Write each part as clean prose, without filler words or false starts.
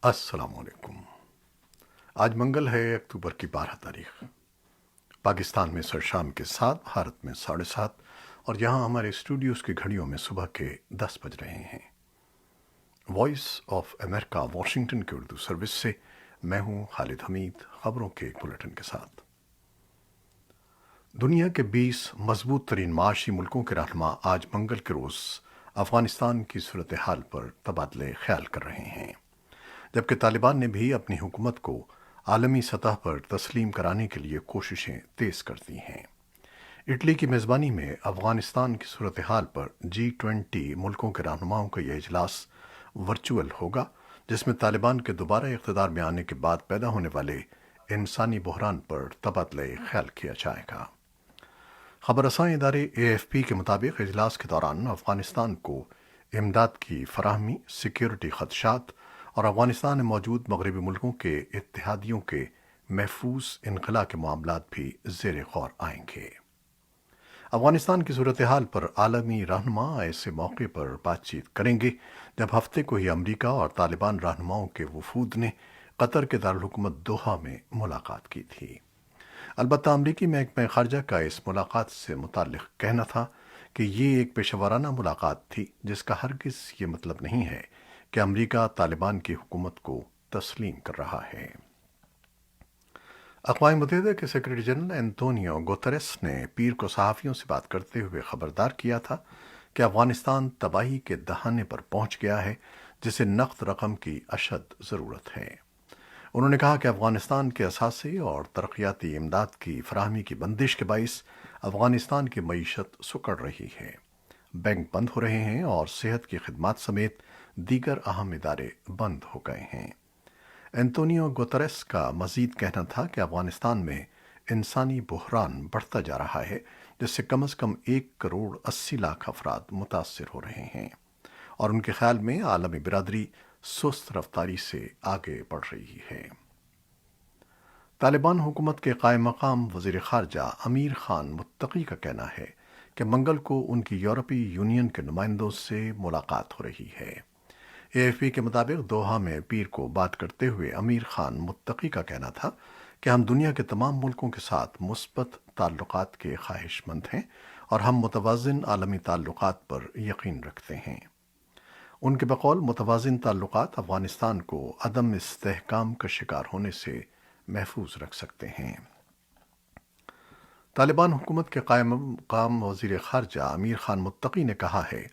السلام علیکم۔ آج منگل ہے، اکتوبر کی 12 تاریخ۔ پاکستان میں سر شام کے 7، بھارت میں 7:30، اور یہاں ہمارے اسٹوڈیوز کی گھڑیوں میں صبح کے 10 بج رہے ہیں۔ وائس آف امریکہ واشنگٹن کے اردو سروس سے میں ہوں خالد حمید، خبروں کے ایک بلیٹن کے ساتھ۔ دنیا کے 20 مضبوط ترین معاشی ملکوں کے رہنما آج منگل کے روز افغانستان کی صورتحال پر تبادلے خیال کر رہے ہیں، جبکہ طالبان نے بھی اپنی حکومت کو عالمی سطح پر تسلیم کرانے کے لیے کوششیں تیز کر دی ہیں۔ اٹلی کی میزبانی میں افغانستان کی صورتحال پر G20 ملکوں کے رہنماؤں کا یہ اجلاس ورچوئل ہوگا، جس میں طالبان کے دوبارہ اقتدار میں آنے کے بعد پیدا ہونے والے انسانی بحران پر تبادلہ خیال کیا جائے گا۔ خبر رساں ادارے AFP کے مطابق اجلاس کے دوران افغانستان کو امداد کی فراہمی، سیکیورٹی خدشات اور افغانستان میں موجود مغربی ملکوں کے اتحادیوں کے محفوظ انخلا کے معاملات بھی زیر غور آئیں گے۔ افغانستان کی صورتحال پر عالمی رہنما ایسے موقع پر بات چیت کریں گے جب ہفتے کو ہی امریکہ اور طالبان رہنماؤں کے وفود نے قطر کے دارالحکومت دوحہ میں ملاقات کی تھی۔ البتہ امریکی محکمہ خارجہ کا اس ملاقات سے متعلق کہنا تھا کہ یہ ایک پیشہ ورانہ ملاقات تھی، جس کا ہرگز یہ مطلب نہیں ہے کہ امریکہ طالبان کی حکومت کو تسلیم کر رہا ہے۔ اقوام متحدہ کے سیکرٹری جنرل انتونیو گوتریس نے پیر کو صحافیوں سے بات کرتے ہوئے خبردار کیا تھا کہ افغانستان تباہی کے دہانے پر پہنچ گیا ہے، جسے نقد رقم کی اشد ضرورت ہے۔ انہوں نے کہا کہ افغانستان کے اثاثے اور ترقیاتی امداد کی فراہمی کی بندش کے باعث افغانستان کی معیشت سکڑ رہی ہے، بینک بند ہو رہے ہیں اور صحت کی خدمات سمیت دیگر اہم ادارے بند ہو گئے ہیں۔ انتونیو گوتریس کا مزید کہنا تھا کہ افغانستان میں انسانی بحران بڑھتا جا رہا ہے، جس سے کم از کم 1.80 کروڑ افراد متاثر ہو رہے ہیں، اور ان کے خیال میں عالمی برادری سست رفتاری سے آگے بڑھ رہی ہے۔ طالبان حکومت کے قائم مقام وزیر خارجہ امیر خان متقی کا کہنا ہے کہ منگل کو ان کی یورپی یونین کے نمائندوں سے ملاقات ہو رہی ہے۔ AFP کے مطابق دوحہ میں پیر کو بات کرتے ہوئے امیر خان متقی کا کہنا تھا کہ ہم دنیا کے تمام ملکوں کے ساتھ مثبت تعلقات کے خواہش مند ہیں اور ہم متوازن عالمی تعلقات پر یقین رکھتے ہیں۔ ان کے بقول متوازن تعلقات افغانستان کو عدم استحکام کا شکار ہونے سے محفوظ رکھ سکتے ہیں۔ طالبان حکومت کے قائم مقام وزیر خارجہ امیر خان متقی نے کہا ہے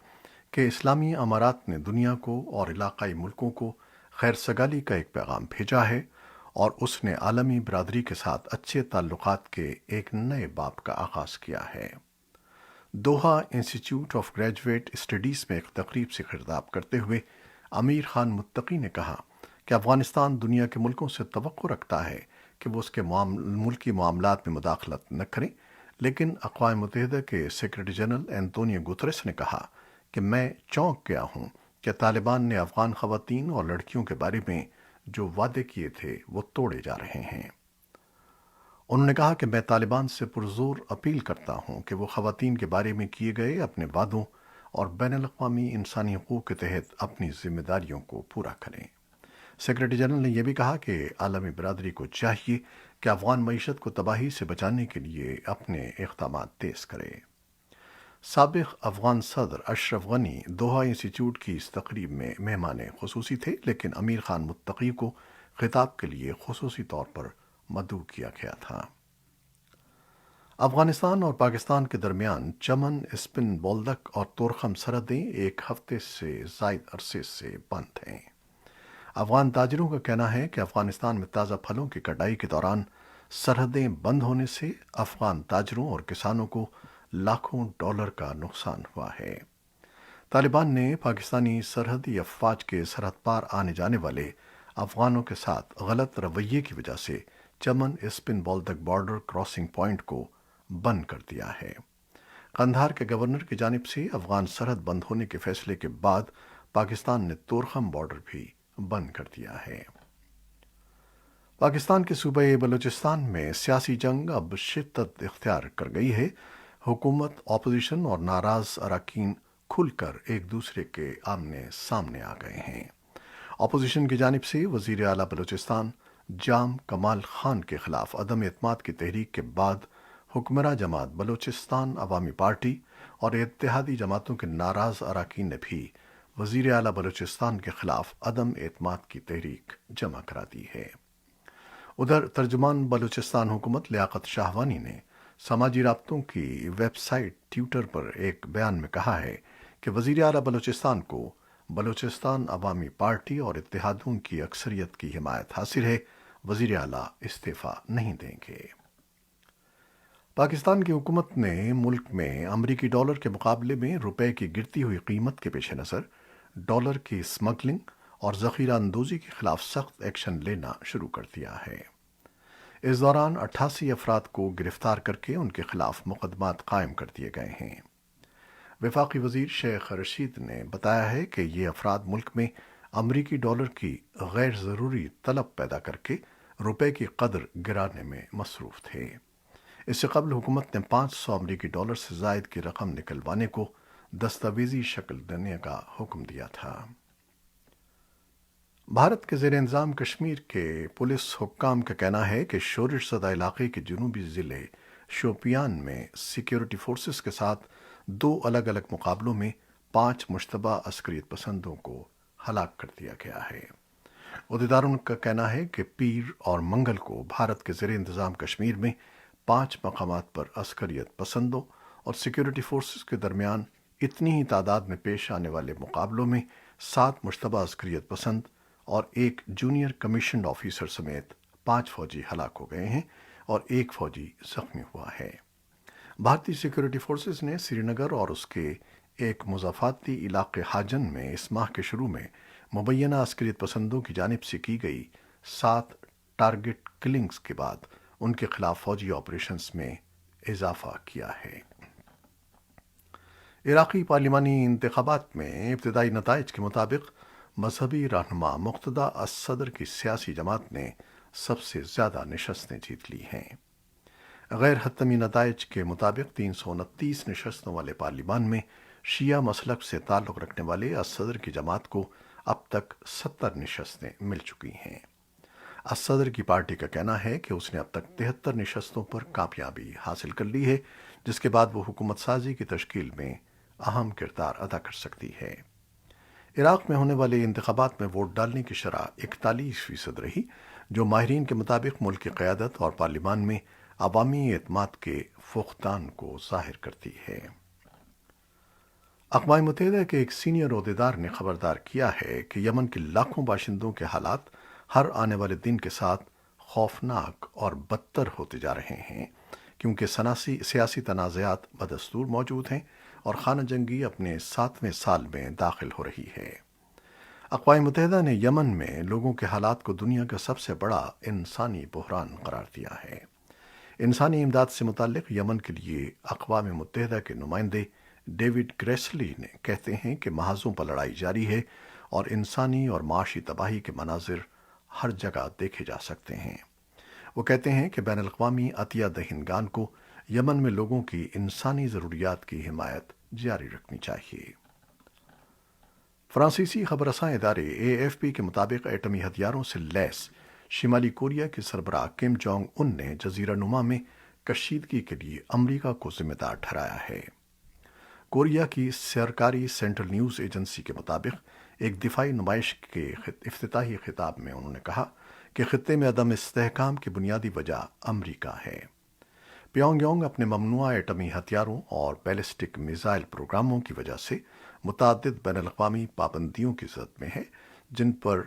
کہ اسلامی امارات نے دنیا کو اور علاقائی ملکوں کو خیر سگالی کا ایک پیغام بھیجا ہے، اور اس نے عالمی برادری کے ساتھ اچھے تعلقات کے ایک نئے باب کا آغاز کیا ہے۔ Doha institute of graduate studies میں ایک تقریب سے خطاب کرتے ہوئے امیر خان متقی نے کہا کہ افغانستان دنیا کے ملکوں سے توقع رکھتا ہے کہ وہ اس کے ملکی معاملات میں مداخلت نہ کریں، لیکن اقوام متحدہ کے سیکرٹری جنرل انتونیو گوتریس نے کہا کہ میں چونک گیا ہوں کہ طالبان نے افغان خواتین اور لڑکیوں کے بارے میں جو وعدے کیے تھے وہ توڑے جا رہے ہیں۔ انہوں نے کہا کہ میں طالبان سے پرزور اپیل کرتا ہوں کہ وہ خواتین کے بارے میں کیے گئے اپنے وعدوں اور بین الاقوامی انسانی حقوق کے تحت اپنی ذمہ داریوں کو پورا کریں۔ سیکرٹری جنرل نے یہ بھی کہا کہ عالمی برادری کو چاہیے کہ افغان معیشت کو تباہی سے بچانے کے لیے اپنے اقدامات تیز کرے۔ سابق افغان صدر اشرف غنی دوحہ انسٹیٹیوٹ کی اس تقریب میں مہمان خصوصی تھے، لیکن امیر خان متقی کو خطاب کے لیے خصوصی طور پر مدعو کیا گیا تھا۔ افغانستان اور پاکستان کے درمیان چمن، اسپن بولدک اور تورخم سرحدیں ایک ہفتے سے زائد عرصے سے بند ہیں۔ افغان تاجروں کا کہنا ہے کہ افغانستان میں تازہ پھلوں کی کٹائی کے دوران سرحدیں بند ہونے سے افغان تاجروں اور کسانوں کو لاکھوں ڈالر کا نقصان ہوا ہے۔ طالبان نے پاکستانی سرحدی افواج کے سرحد پار آنے جانے والے افغانوں کے ساتھ غلط رویے کی وجہ سے چمن spin Boldak border crossing point کو بند کر دیا ہے۔ قندھار کے گورنر کی جانب سے افغان سرحد بند ہونے کے فیصلے کے بعد پاکستان نے تورخم بارڈر بھی بند کر دیا ہے۔ پاکستان کے صوبہ بلوچستان میں سیاسی جنگ اب شدت اختیار کر گئی ہے۔ حکومت، اپوزیشن اور ناراض اراکین کھل کر ایک دوسرے کے آمنے سامنے آ گئے ہیں، اپوزیشن کی جانب سے وزیر اعلیٰ بلوچستان جام کمال خان کے خلاف عدم اعتماد کی تحریک کے بعد حکمراں جماعت بلوچستان عوامی پارٹی اور اتحادی جماعتوں کے ناراض اراکین نے بھی وزیر اعلیٰ بلوچستان کے خلاف عدم اعتماد کی تحریک جمع کرا دی ہے۔ ادھر ترجمان بلوچستان حکومت لیاقت شاہوانی نے سماجی رابطوں کی ویب سائٹ ٹویٹر پر ایک بیان میں کہا ہے کہ وزیر اعلیٰ بلوچستان کو بلوچستان عوامی پارٹی اور اتحادوں کی اکثریت کی حمایت حاصل ہے، وزیر اعلیٰ استعفیٰ نہیں دیں گے۔ پاکستان کی حکومت نے ملک میں امریکی ڈالر کے مقابلے میں روپے کی گرتی ہوئی قیمت کے پیش نظر ڈالر کی اسمگلنگ اور ذخیرہ اندوزی کے خلاف سخت ایکشن لینا شروع کر دیا ہے۔ اس دوران 88 افراد کو گرفتار کر کے ان کے خلاف مقدمات قائم کر دیے گئے ہیں۔ وفاقی وزیر شیخ رشید نے بتایا ہے کہ یہ افراد ملک میں امریکی ڈالر کی غیر ضروری طلب پیدا کر کے روپے کی قدر گرانے میں مصروف تھے۔ اس سے قبل حکومت نے 500 امریکی ڈالر سے زائد کی رقم نکلوانے کو دستاویزی شکل دینے کا حکم دیا تھا۔ بھارت کے زیر انتظام کشمیر کے پولیس حکام کا کہنا ہے کہ شورش زدہ علاقے کے جنوبی ضلع شوپیان میں سیکیورٹی فورسز کے ساتھ 2 الگ الگ مقابلوں میں 5 مشتبہ عسکریت پسندوں کو ہلاک کر دیا گیا ہے۔ عہدیداروں کا کہنا ہے کہ پیر اور منگل کو بھارت کے زیر انتظام کشمیر میں 5 مقامات پر عسکریت پسندوں اور سیکیورٹی فورسز کے درمیان اتنی ہی تعداد میں پیش آنے والے مقابلوں میں 7 مشتبہ عسکریت پسند اور 1 جونیئر کمیشنڈ آفیسر سمیت 5 فوجی ہلاک ہو گئے ہیں اور 1 فوجی زخمی ہوا ہے۔ بھارتی سیکیورٹی فورسز نے سری نگر اور اس کے ایک مضافاتی علاقے حاجن میں اس ماہ کے شروع میں مبینہ عسکریت پسندوں کی جانب سے کی گئی 7 ٹارگٹ کلنگز کے بعد ان کے خلاف فوجی آپریشنز میں اضافہ کیا ہے۔ عراقی پارلیمانی انتخابات میں ابتدائی نتائج کے مطابق مذہبی رہنما مقتدی الصدر کی سیاسی جماعت نے سب سے زیادہ نشستیں جیت لی ہیں۔ غیر حتمی نتائج کے مطابق 329 نشستوں والے پارلیمان میں شیعہ مسلک سے تعلق رکھنے والے الصدر کی جماعت کو اب تک 70 نشستیں مل چکی ہیں۔ الصدر کی پارٹی کا کہنا ہے کہ اس نے اب تک 73 نشستوں پر کامیابی حاصل کر لی ہے، جس کے بعد وہ حکومت سازی کی تشکیل میں اہم کردار ادا کر سکتی ہے۔ عراق میں ہونے والے انتخابات میں ووٹ ڈالنے کی شرح 41% رہی، جو ماہرین کے مطابق ملک کی قیادت اور پارلیمان میں عوامی اعتماد کے فقدان کو ظاہر کرتی ہے۔ اقوام متحدہ کے ایک سینئر عہدیدار نے خبردار کیا ہے کہ یمن کے لاکھوں باشندوں کے حالات ہر آنے والے دن کے ساتھ خوفناک اور بدتر ہوتے جا رہے ہیں، کیونکہ سیاسی تنازعات بدستور موجود ہیں اور خانہ جنگی اپنے 7ویں سال میں داخل ہو رہی ہے۔ اقوام متحدہ نے یمن میں لوگوں کے حالات کو دنیا کا سب سے بڑا انسانی بحران قرار دیا ہے۔ انسانی امداد سے متعلق یمن کے لیے اقوام متحدہ کے نمائندے ڈیوڈ گریسلی نے کہتے ہیں کہ محاذوں پر لڑائی جاری ہے اور انسانی اور معاشی تباہی کے مناظر ہر جگہ دیکھے جا سکتے ہیں۔ وہ کہتے ہیں کہ بین الاقوامی عطیہ دہندگان کو یمن میں لوگوں کی انسانی ضروریات کی حمایت جاری رکھنی چاہیے۔ فرانسیسی خبر رساں ادارے AFP کے مطابق ایٹمی ہتھیاروں سے لیس شمالی کوریا کے سربراہ کم جونگ ان نے جزیرہ نما میں کشیدگی کے لیے امریکہ کو ذمہ دار ٹھہرایا ہے۔ کوریا کی سرکاری سینٹرل نیوز ایجنسی کے مطابق ایک دفاعی نمائش کے افتتاحی خطاب میں انہوں نے کہا کہ خطے میں عدم استحکام کی بنیادی وجہ امریکہ ہے۔ پیونگ یانگ اپنے ممنوعہ ایٹمی ہتھیاروں اور بیلسٹک میزائل پروگراموں کی وجہ سے متعدد بین الاقوامی پابندیوں کی زد میں ہے، جن پر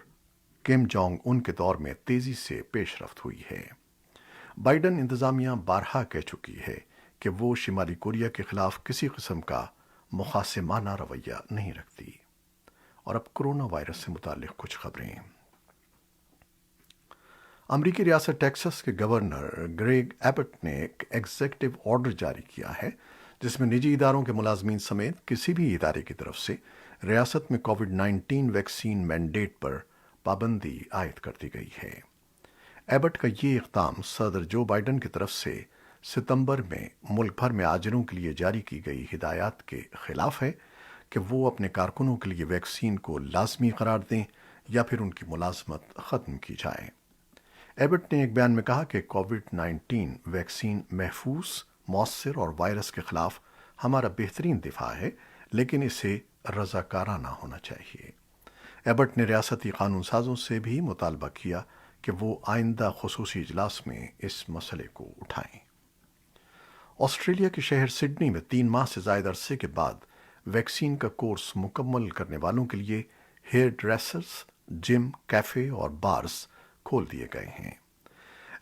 کم جونگ ان کے دور میں تیزی سے پیش رفت ہوئی ہے۔ بائیڈن انتظامیہ بارہا کہہ چکی ہے کہ وہ شمالی کوریا کے خلاف کسی قسم کا مخاصمانہ رویہ نہیں رکھتی۔ اور اب کرونا وائرس سے متعلق کچھ خبریں۔ امریکی ریاست ٹیکساس کے گورنر گریگ ایبٹ نے ایک ایگزیکٹو آرڈر جاری کیا ہے جس میں نجی اداروں کے ملازمین سمیت کسی بھی ادارے کی طرف سے ریاست میں کووڈ-19 ویکسین مینڈیٹ پر پابندی عائد کر دی گئی ہے۔ ایبٹ کا یہ اقدام صدر جو بائیڈن کی طرف سے ستمبر میں ملک بھر میں آجروں کے لیے جاری کی گئی ہدایات کے خلاف ہے کہ وہ اپنے کارکنوں کے لیے ویکسین کو لازمی قرار دیں یا پھر ان کی ملازمت ختم کی جائے۔ ایبٹ نے ایک بیان میں کہا کہ کووڈ-19 ویکسین محفوظ، مؤثر اور وائرس کے خلاف ہمارا بہترین دفاع ہے، لیکن اسے رضاکارانہ ہونا چاہیے۔ ایبٹ نے ریاستی قانون سازوں سے بھی مطالبہ کیا کہ وہ آئندہ خصوصی اجلاس میں اس مسئلے کو اٹھائیں۔ آسٹریلیا کے شہر سڈنی میں 3 ماہ سے زائد عرصے کے بعد ویکسین کا کورس مکمل کرنے والوں کے لیے ہیئر ڈریسرز، جم، کیفے اور بارز کھول دیے گئے ہیں۔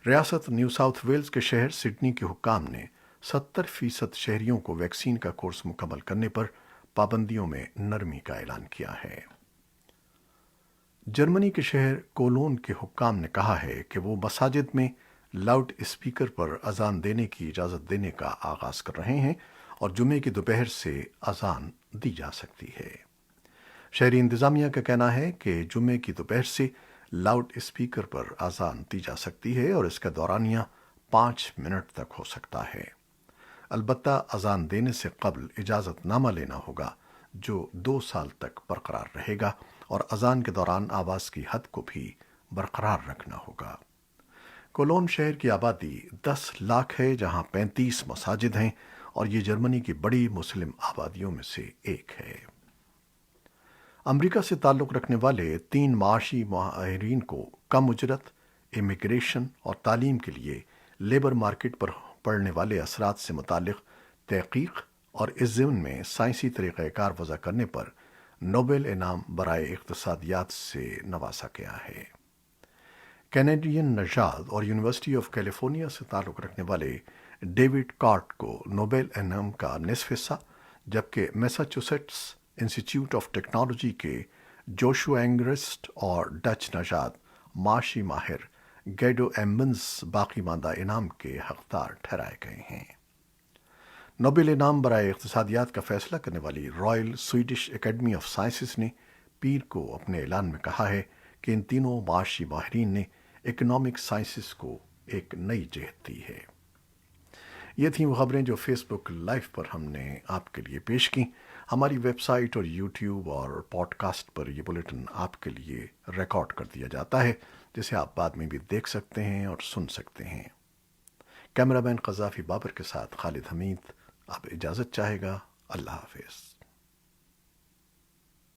ریاست نیو ساؤتھ ویلز کے شہر سڈنی کے حکام نے 70% شہریوں کو ویکسین کا کورس مکمل کرنے پر پابندیوں میں نرمی کا اعلان کیا ہے۔ جرمنی کے شہر کولون کے حکام نے کہا ہے کہ وہ مساجد میں لاؤڈ اسپیکر پر اذان دینے کی اجازت دینے کا آغاز کر رہے ہیں اور جمعے کی دوپہر سے اذان دی جا سکتی ہے۔ شہری انتظامیہ کا کہنا ہے کہ جمعے کی دوپہر سے لاؤڈ اسپیکر پر اذان دی جا سکتی ہے اور اس کا دورانیہ 5 منٹ تک ہو سکتا ہے۔ البتہ اذان دینے سے قبل اجازت نامہ لینا ہوگا، جو 2 سال تک برقرار رہے گا، اور اذان کے دوران آواز کی حد کو بھی برقرار رکھنا ہوگا۔ کولون شہر کی آبادی 10 لاکھ ہے، جہاں 35 مساجد ہیں، اور یہ جرمنی کی بڑی مسلم آبادیوں میں سے ایک ہے۔ امریکہ سے تعلق رکھنے والے 3 معاشی ماہرین کو کم اجرت، امیگریشن اور تعلیم کے لیے لیبر مارکیٹ پر پڑنے والے اثرات سے متعلق تحقیق اور اس ضمن میں سائنسی طریقہ کار وضع کرنے پر نوبل انعام برائے اقتصادیات سے نوازا گیا ہے۔ کینیڈین نژاد اور یونیورسٹی آف کیلیفورنیا سے تعلق رکھنے والے ڈیوڈ کارٹ کو نوبل انعام کا نصف حصہ، جبکہ میساچوسیٹس انسٹی ٹیوٹ آف ٹیکنالوجی کے جوشوا اینگرسٹ اور ڈچ نژاد معاشی ماہر گیڈو ایمبنز باقی ماندہ انعام کے حقدار ٹھہرائے گئے ہیں۔ نوبل انعام برائے اقتصادیات کا فیصلہ کرنے والی Royal Swedish academy of sciences نے پیر کو اپنے اعلان میں کہا ہے کہ ان تینوں معاشی ماہرین نے اکنامک سائنسز کو ایک نئی جہت دی ہے۔ یہ تھیں وہ خبریں جو فیس بک لائیو پر ہم نے آپ کے لیے پیش کی۔ ہماری ویب سائٹ اور یوٹیوب اور پوڈ کاسٹ پر یہ بلیٹن آپ کے لیے ریکارڈ کر دیا جاتا ہے، جسے آپ بعد میں بھی دیکھ سکتے ہیں اور سن سکتے ہیں۔ کیمرہ مین قذافی بابر کے ساتھ خالد حمید اب اجازت چاہے گا۔ اللہ حافظ۔